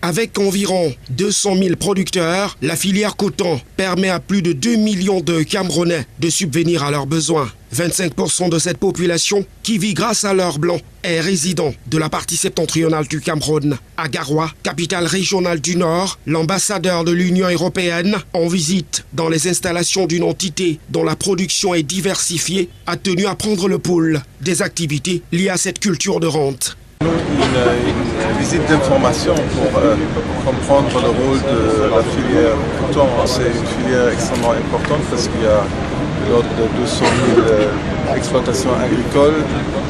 Avec environ 200 000 producteurs, la filière coton permet à plus de 2 millions de Camerounais de subvenir à leurs besoins. 25% de cette population, qui vit grâce à l'or blanc, est résident de la partie septentrionale du Cameroun. À Garoua, capitale régionale du Nord, l'ambassadeur de l'Union européenne, en visite dans les installations d'une entité dont la production est diversifiée, a tenu à prendre le pouls des activités liées à cette culture de rente. Une visite d'information pour comprendre le rôle de la filière coton. C'est une filière extrêmement importante parce qu'il y a de l'ordre de 200 000 exploitations agricoles,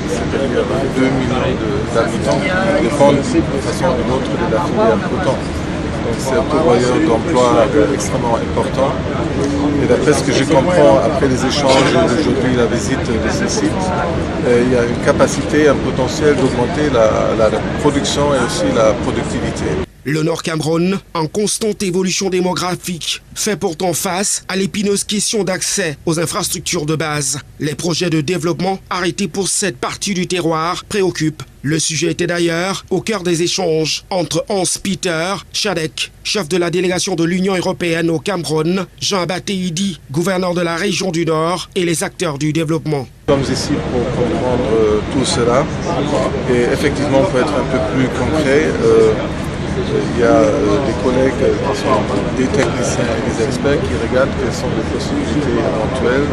c'est-à-dire 2 millions d'habitants qui dépendent d'une façon ou d'une autre de la filière coton. Donc c'est un pourvoyeur d'emploi extrêmement important. Et d'après ce que je comprends après les échanges et aujourd'hui la visite de ce site, il y a une capacité, un potentiel d'augmenter la production et aussi la productivité. Le Nord Cameroun, en constante évolution démographique, fait pourtant face à l'épineuse question d'accès aux infrastructures de base. Les projets de développement arrêtés pour cette partie du terroir préoccupent. Le sujet était d'ailleurs au cœur des échanges entre Hans-Peter Tchadek, chef de la délégation de l'Union européenne au Cameroun, Jean Batéidi, gouverneur de la région du Nord, et les acteurs du développement. Nous sommes ici pour comprendre tout cela et effectivement pour être un peu plus concret. Il y a des collègues qui sont des techniciens et des experts qui regardent quelles sont les possibilités éventuelles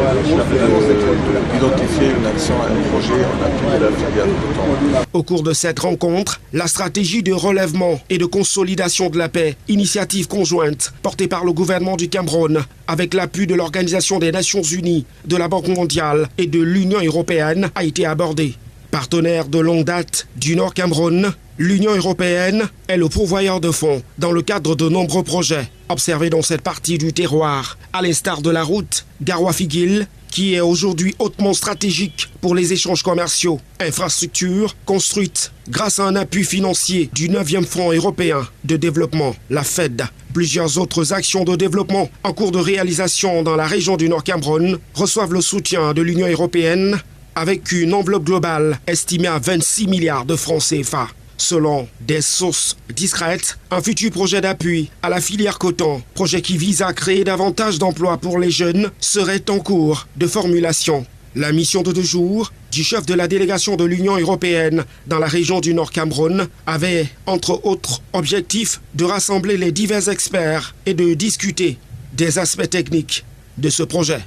d'identifier une action, un projet en appui de la filière coton. Au cours de cette rencontre, la stratégie de relèvement et de consolidation de la paix, initiative conjointe portée par le gouvernement du Cameroun avec l'appui de l'Organisation des Nations Unies, de la Banque mondiale et de l'Union européenne, a été abordée. Partenaire de longue date du Nord Cameroun, l'Union européenne est le pourvoyeur de fonds dans le cadre de nombreux projets observés dans cette partie du terroir, à l'instar de la route Garoua-Figuil, qui est aujourd'hui hautement stratégique pour les échanges commerciaux. Infrastructure construite grâce à un appui financier du 9e Fonds européen de développement, la FED. Plusieurs autres actions de développement en cours de réalisation dans la région du Nord Cameroun reçoivent le soutien de l'Union européenne avec une enveloppe globale estimée à 26 milliards de francs CFA. Selon des sources discrètes, un futur projet d'appui à la filière coton, projet qui vise à créer davantage d'emplois pour les jeunes, serait en cours de formulation. La mission de 2 jours du chef de la délégation de l'Union européenne dans la région du Nord Cameroun avait, entre autres objectifs, de rassembler les divers experts et de discuter des aspects techniques de ce projet.